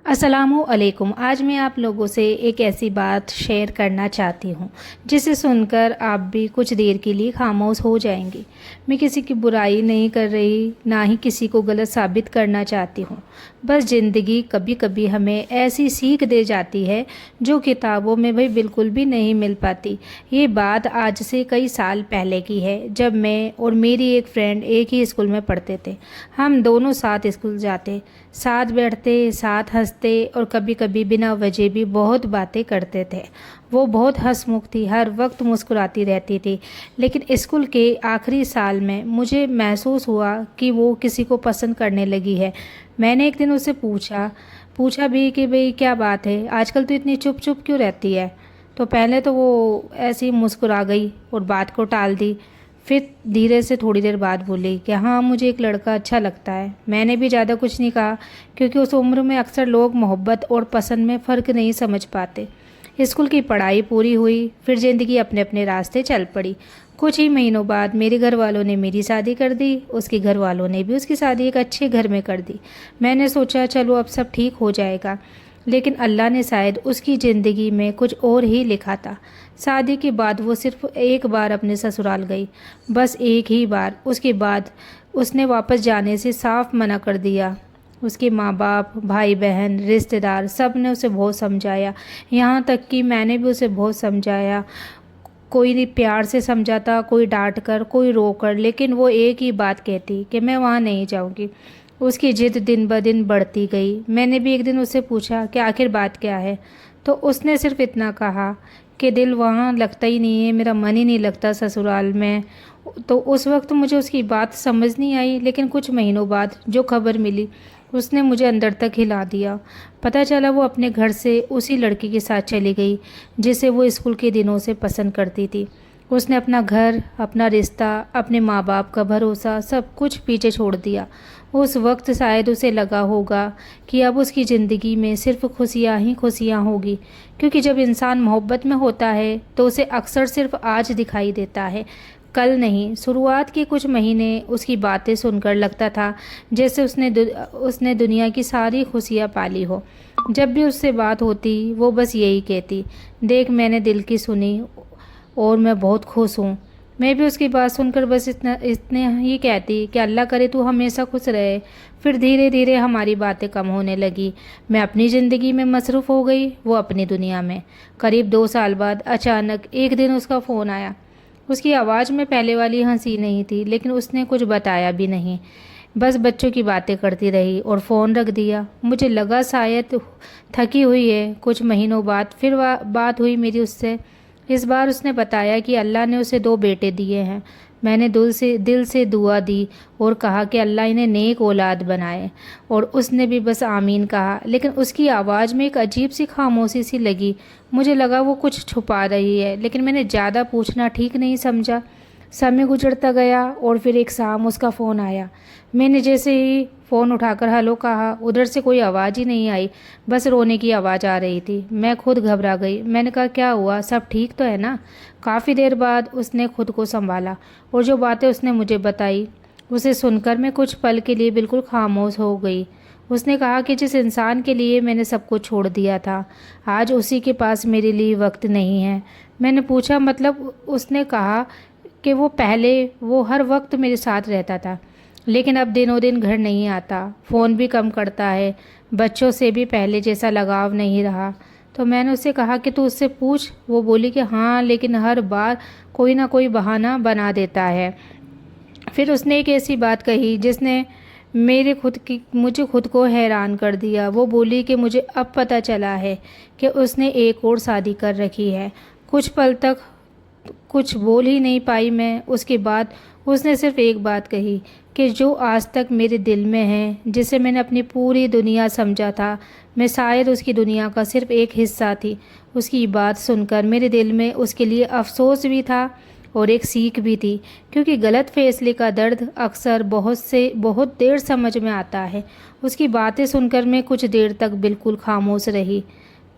अस्सलामु अलैकुम। आज मैं आप लोगों से एक ऐसी बात शेयर करना चाहती हूँ जिसे सुनकर आप भी कुछ देर के लिए खामोश हो जाएंगे। मैं किसी की बुराई नहीं कर रही, ना ही किसी को गलत साबित करना चाहती हूँ। बस ज़िंदगी कभी कभी हमें ऐसी सीख दे जाती है जो किताबों में भाई बिल्कुल भी नहीं मिल पाती। ये बात आज से कई साल पहले की है, जब मैं और मेरी एक फ्रेंड एक ही स्कूल में पढ़ते थे। हम दोनों साथ स्कूल जाते, साथ बैठते, साथ हंसते और कभी कभी बिना वजह भी बहुत बातें करते थे। वो बहुत हंसमुख थी, हर वक्त मुस्कुराती रहती थी। लेकिन स्कूल के आखिरी साल में मुझे महसूस हुआ कि वो किसी को पसंद करने लगी है। मैंने एक दिन उससे पूछा भी कि भाई क्या बात है, आजकल तो इतनी चुप चुप क्यों रहती है। तो पहले तो वो ऐसे ही मुस्कुरा गई और बात को टाल दी। फिर धीरे से थोड़ी देर बाद बोली कि हाँ, मुझे एक लड़का अच्छा लगता है। मैंने भी ज़्यादा कुछ नहीं कहा, क्योंकि उस उम्र में अक्सर लोग मोहब्बत और पसंद में फ़र्क नहीं समझ पाते। स्कूल की पढ़ाई पूरी हुई, फिर ज़िंदगी अपने अपने रास्ते चल पड़ी। कुछ ही महीनों बाद मेरे घर वालों ने मेरी शादी कर दी, उसके घर वालों ने भी उसकी शादी एक अच्छे घर में कर दी। मैंने सोचा चलो अब सब ठीक हो जाएगा, लेकिन अल्लाह ने शायद उसकी ज़िंदगी में कुछ और ही लिखा था। शादी के बाद वो सिर्फ एक बार अपने ससुराल गई, बस एक ही बार। उसके बाद उसने वापस जाने से साफ मना कर दिया। उसके माँ बाप, भाई बहन, रिश्तेदार सब ने उसे बहुत समझाया, यहाँ तक कि मैंने भी उसे बहुत समझाया। कोई प्यार से समझाता, कोई डांट कर, कोई रो कर, लेकिन वो एक ही बात कहती कि मैं वहाँ नहीं जाऊँगी। उसकी जिद दिन ब दिन बढ़ती गई। मैंने भी एक दिन उससे पूछा कि आखिर बात क्या है, तो उसने सिर्फ इतना कहा कि दिल वहाँ लगता ही नहीं है, मेरा मन ही नहीं लगता ससुराल में। तो उस वक्त मुझे उसकी बात समझ नहीं आई, लेकिन कुछ महीनों बाद जो खबर मिली उसने मुझे अंदर तक हिला दिया। पता चला वो अपने घर से उसी लड़की के साथ चली गई जिसे वो स्कूल के दिनों से पसंद करती थी। उसने अपना घर, अपना रिश्ता, अपने माँ बाप का भरोसा सब कुछ पीछे छोड़ दिया। उस वक्त शायद उसे लगा होगा कि अब उसकी ज़िंदगी में सिर्फ खुशियाँ ही खुशियाँ होगी, क्योंकि जब इंसान मोहब्बत में होता है तो उसे अक्सर सिर्फ आज दिखाई देता है, कल नहीं। शुरुआत के कुछ महीने उसकी बातें सुनकर लगता था जैसे उसने दुनिया की सारी खुशियाँ पाली हो। जब भी उससे बात होती वो बस यही कहती, देख मैंने दिल की सुनी और मैं बहुत खुश हूँ। मैं भी उसकी बात सुनकर बस इतने ही कहती कि अल्लाह करे तू हमेशा खुश रहे। फिर धीरे धीरे हमारी बातें कम होने लगी। मैं अपनी ज़िंदगी में मसरूफ़ हो गई, वो अपनी दुनिया में। करीब 2 साल बाद अचानक एक दिन उसका फ़ोन आया। उसकी आवाज़ में पहले वाली हंसी नहीं थी, लेकिन उसने कुछ बताया भी नहीं, बस बच्चों की बातें करती रही और फ़ोन रख दिया। मुझे लगा शायद थकी हुई है। कुछ महीनों बाद फिर बात हुई मेरी उससे। इस बार उसने बताया कि अल्लाह ने उसे 2 बेटे दिए हैं। मैंने दिल से दुआ दी और कहा कि अल्लाह इन्हें नेक औलाद बनाए, और उसने भी बस आमीन कहा। लेकिन उसकी आवाज़ में एक अजीब सी खामोशी सी लगी। मुझे लगा वो कुछ छुपा रही है, लेकिन मैंने ज़्यादा पूछना ठीक नहीं समझा। समय गुजरता गया और फिर एक शाम उसका फ़ोन आया। मैंने जैसे ही फ़ोन उठाकर हेलो कहा, उधर से कोई आवाज़ ही नहीं आई, बस रोने की आवाज़ आ रही थी। मैं खुद घबरा गई। मैंने कहा क्या हुआ, सब ठीक तो है ना। काफ़ी देर बाद उसने खुद को संभाला और जो बातें उसने मुझे बताई उसे सुनकर मैं कुछ पल के लिए बिल्कुल खामोश हो गई। उसने कहा कि जिस इंसान के लिए मैंने सब कुछ छोड़ दिया था, आज उसी के पास मेरे लिए वक्त नहीं है। मैंने पूछा मतलब। उसने कहा कि वो हर वक्त मेरे साथ रहता था, लेकिन अब दिनों दिन घर नहीं आता, फ़ोन भी कम करता है, बच्चों से भी पहले जैसा लगाव नहीं रहा। तो मैंने उससे कहा कि तू उससे पूछ। वो बोली कि हाँ, लेकिन हर बार कोई ना कोई बहाना बना देता है। फिर उसने एक ऐसी बात कही जिसने मुझे खुद को हैरान कर दिया। वो बोली कि मुझे अब पता चला है कि उसने एक और शादी कर रखी है। कुछ पल तक कुछ बोल ही नहीं पाई मैं। उसके बाद उसने सिर्फ एक बात कही कि जो आज तक मेरे दिल में है, जिसे मैंने अपनी पूरी दुनिया समझा था, मैं शायद उसकी दुनिया का सिर्फ एक हिस्सा थी। उसकी बात सुनकर मेरे दिल में उसके लिए अफसोस भी था और एक सीख भी थी, क्योंकि गलत फैसले का दर्द अक्सर बहुत देर समझ में आता है। उसकी बातें सुनकर मैं कुछ देर तक बिल्कुल खामोश रही।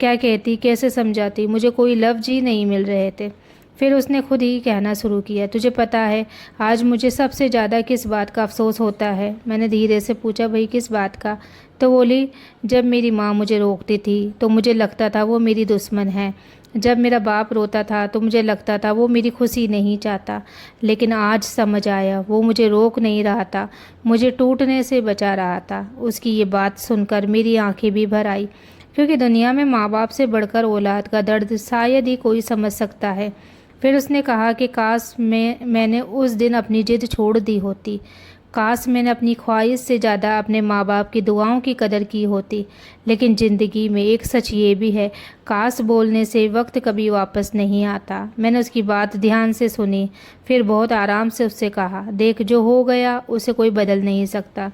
क्या कहती, कैसे समझाती, मुझे कोई लफ्ज़ ही नहीं मिल रहे थे। پھر اس نے خود ہی کہنا شروع کیا، تجھے پتہ ہے آج مجھے سب سے زیادہ کس بات کا افسوس ہوتا ہے؟ میں نے دھیرے سے پوچھا، بھئی کس بات کا؟ تو بولی، جب میری ماں مجھے روکتی تھی تو مجھے لگتا تھا وہ میری دشمن ہے، جب میرا باپ روتا تھا تو مجھے لگتا تھا وہ میری خوشی نہیں چاہتا، لیکن آج سمجھ آیا وہ مجھے روک نہیں رہا تھا، مجھے ٹوٹنے سے بچا رہا تھا۔ اس کی یہ بات سن کر میری آنکھیں بھی بھر آئی، کیونکہ دنیا میں ماں باپ سے بڑھ کر اولاد کا درد شاید ہی کوئی سمجھ سکتا ہے۔ پھر اس نے کہا کہ کاش میں نے اس دن اپنی ضد چھوڑ دی ہوتی، کاش میں نے اپنی خواہش سے زیادہ اپنے ماں باپ کی دعاؤں کی قدر کی ہوتی۔ لیکن زندگی میں ایک سچ یہ بھی ہے، کاش بولنے سے وقت کبھی واپس نہیں آتا۔ میں نے اس کی بات دھیان سے سنی، پھر بہت آرام سے اس سے کہا، دیکھ جو ہو گیا اسے کوئی بدل نہیں سکتا،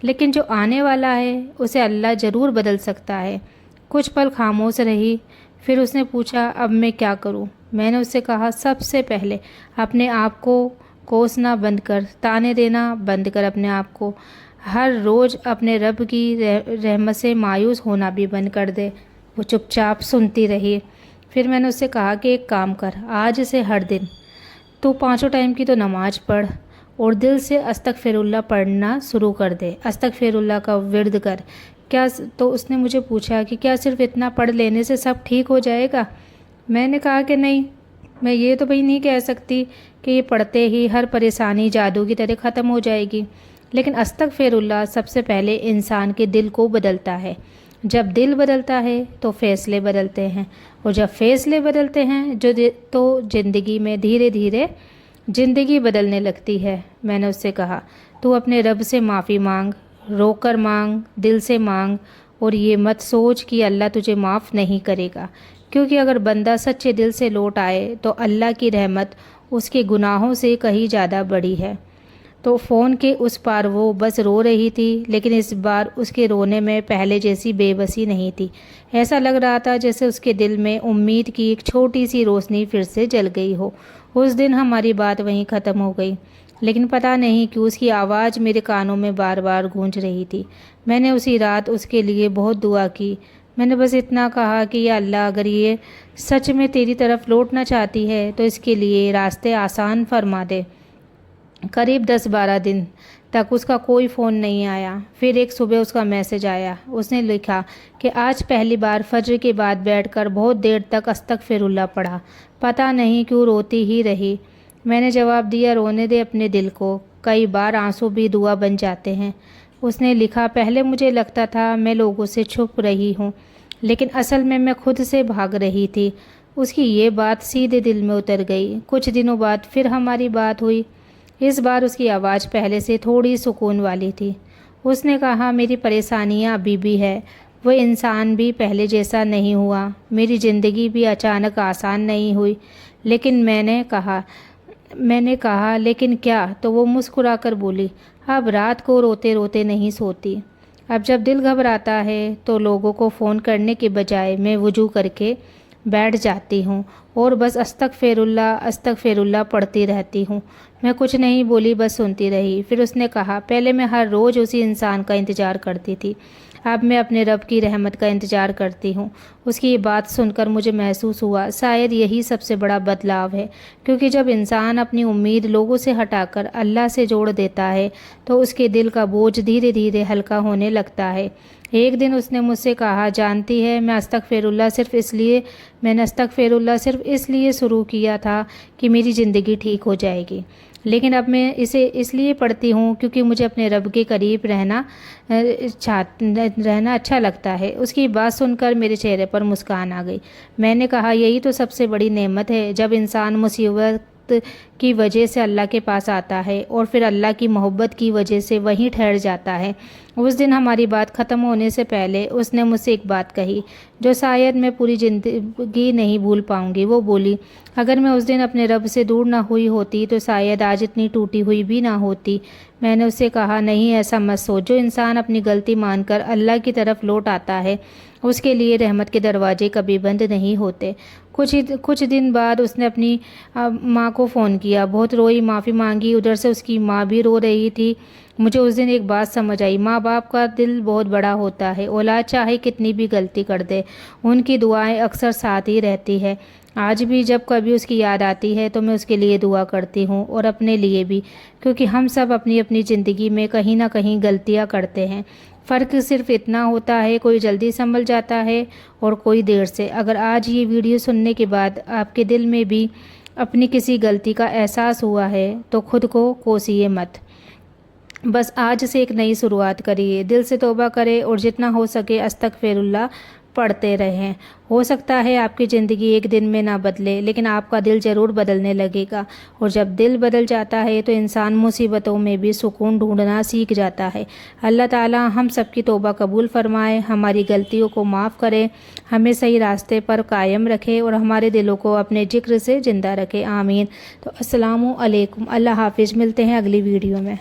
لیکن جو آنے والا ہے اسے اللہ ضرور بدل سکتا ہے۔ کچھ پل خاموش رہی، پھر اس نے پوچھا، اب میں کیا کروں؟ میں نے اس سے کہا، سب سے پہلے اپنے آپ کو کوسنا بند کر، تانے دینا بند کر اپنے آپ کو، ہر روز اپنے رب کی رحمت سے مایوس ہونا بھی بند کر دے۔ وہ چپ چاپ سنتی رہی۔ پھر میں نے اس سے کہا کہ ایک کام کر، آج سے ہر دن تو 5 ٹائم کی تو نماز پڑھ اور دل سے استغفر اللہ پڑھنا شروع کر دے، استغفر اللہ کا ورد کر۔ کیا تو اس نے مجھے پوچھا کہ کیا صرف اتنا پڑھ لینے سے سب ٹھیک ہو جائے گا؟ میں نے کہا کہ نہیں، میں یہ تو بھئی نہیں کہہ سکتی کہ یہ پڑھتے ہی ہر پریشانی جادو کی طرح ختم ہو جائے گی، لیکن استغفر اللہ سب سے پہلے انسان کے دل کو بدلتا ہے۔ جب دل بدلتا ہے تو فیصلے بدلتے ہیں، اور جب فیصلے بدلتے ہیں تو زندگی میں دھیرے دھیرے زندگی بدلنے لگتی ہے۔ میں نے اس سے کہا، تو اپنے رب سے معافی مانگ، رو کر مانگ، دل سے مانگ، اور یہ مت سوچ کہ اللہ تجھے معاف نہیں کرے گا، کیونکہ اگر بندہ سچے دل سے لوٹ آئے تو اللہ کی رحمت اس کے گناہوں سے کہیں زیادہ بڑی ہے۔ تو فون کے اس پار وہ بس رو رہی تھی، لیکن اس بار اس کے رونے میں پہلے جیسی بے بسی نہیں تھی۔ ایسا لگ رہا تھا جیسے اس کے دل میں امید کی ایک چھوٹی سی روشنی پھر سے جل گئی ہو۔ اس دن ہماری بات وہیں ختم ہو گئی، لیکن پتہ نہیں کیوں اس کی آواز میرے کانوں میں بار بار گونج رہی تھی۔ میں نے اسی رات اس کے لیے بہت دعا کی۔ میں نے بس اتنا کہا کہ یا اللہ، اگر یہ سچ میں تیری طرف لوٹنا چاہتی ہے تو اس کے لیے راستے آسان فرما دے۔ قریب 10-12 دن تک اس کا کوئی فون نہیں آیا۔ پھر ایک صبح اس کا میسج آیا۔ اس نے لکھا کہ آج پہلی بار فجر کے بعد بیٹھ کر بہت دیر تک استغفر اللہ پڑھا، پتہ نہیں کیوں روتی ہی رہی۔ میں نے جواب دیا، رونے دے اپنے دل کو، کئی بار آنسو بھی دعا بن جاتے ہیں۔ اس نے لکھا، پہلے مجھے لگتا تھا میں لوگوں سے چھپ رہی ہوں، لیکن اصل میں خود سے بھاگ رہی تھی۔ اس کی یہ بات سیدھے دل میں اتر گئی۔ کچھ دنوں بعد پھر ہماری بات ہوئی۔ اس بار اس کی آواز پہلے سے تھوڑی سکون والی تھی۔ اس نے کہا، میری پریشانیاں ابھی بھی ہے، وہ انسان بھی پہلے جیسا نہیں ہوا، میری زندگی بھی اچانک آسان نہیں ہوئی، لیکن میں نے کہا لیکن کیا؟ تو وہ مسکرا کر بولی، اب رات کو روتے روتے نہیں سوتی، اب جب دل گھبراتا ہے تو لوگوں کو فون کرنے کے بجائے میں وضو کر کے بیٹھ جاتی ہوں اور بس استغفر اللہ پڑھتی رہتی ہوں۔ میں کچھ نہیں بولی، بس سنتی رہی۔ پھر اس نے کہا، پہلے میں ہر روز اسی انسان کا انتظار کرتی تھی، اب میں اپنے رب کی رحمت کا انتظار کرتی ہوں۔ اس کی یہ بات سن کر مجھے محسوس ہوا شاید یہی سب سے بڑا بدلاؤ ہے، کیونکہ جب انسان اپنی امید لوگوں سے ہٹا کر اللہ سے جوڑ دیتا ہے تو اس کے دل کا بوجھ دھیرے دھیرے ہلکا ہونے لگتا ہے۔ ایک دن اس نے مجھ سے کہا، جانتی ہے میں نے استغفر اللہ صرف اس لیے شروع کیا تھا کہ میری زندگی ٹھیک ہو جائے گی، لیکن اب میں اسے اس لیے پڑھتی ہوں کیونکہ مجھے اپنے رب کے قریب رہنا اچھا لگتا ہے۔ اس کی بات سن کر میرے چہرے پر مسکان آ گئی۔ میں نے کہا، یہی تو سب سے بڑی نعمت ہے، جب انسان مصیبت کی وجہ سے اللہ کے پاس آتا ہے اور پھر اللہ کی محبت کی وجہ سے وہیں ٹھہر جاتا ہے۔ اس دن ہماری بات ختم ہونے سے پہلے اس نے مجھ سے ایک بات کہی جو شاید میں پوری زندگی نہیں بھول پاؤں گی۔ وہ بولی، اگر میں اس دن اپنے رب سے دور نہ ہوئی ہوتی تو شاید آج اتنی ٹوٹی ہوئی بھی نہ ہوتی۔ میں نے اس سے کہا، نہیں ایسا مت سوچ، جو انسان اپنی غلطی مان کر اللہ کی طرف لوٹ آتا ہے اس کے لیے رحمت کے دروازے کبھی بند نہیں ہوتے۔ کچھ دن بعد اس نے اپنی ماں کو فون کیا۔ किया, बहुत रोई, माफ़ी मांगी। उधर से उसकी माँ भी रो रही थी। मुझे उस दिन एक बात समझ आई, माँ बाप का दिल बहुत बड़ा होता है। औलाद चाहे कितनी भी गलती कर दे, उनकी दुआएं अक्सर साथ ही रहती है। आज भी जब कभी उसकी याद आती है तो मैं उसके लिए दुआ करती हूँ, और अपने लिए भी, क्योंकि हम सब अपनी अपनी ज़िंदगी में कहीं ना कहीं गलतियाँ करते हैं। फ़र्क सिर्फ इतना होता है, कोई जल्दी संभल जाता है और कोई देर से। अगर आज ये वीडियो सुनने के बाद आपके दिल में भी अपनी किसी गलती का एहसास हुआ है तो खुद को कोसिए मत। बस आज से एक नई शुरुआत करिए, दिल से तौबा करें और जितना हो सके अस्तगफिरुल्लाह पढ़ते रहें। हो सकता है आपकी ज़िंदगी एक दिन में ना बदले, लेकिन आपका दिल ज़रूर बदलने लगेगा। और जब दिल बदल जाता है तो इंसान मुसीबतों में भी सुकून ढूंढना सीख जाता है। अल्लाह ताला हम सबकी तौबा कबूल फरमाए, हमारी गलतियों को माफ़ करे, हमें सही रास्ते पर कायम रखे और हमारे दिलों को अपने जिक्र से ज़िंदा रखे। आमीन। तो अस्सलामु अलैकुम, अल्लाह हाफिज़। मिलते हैं अगली वीडियो में।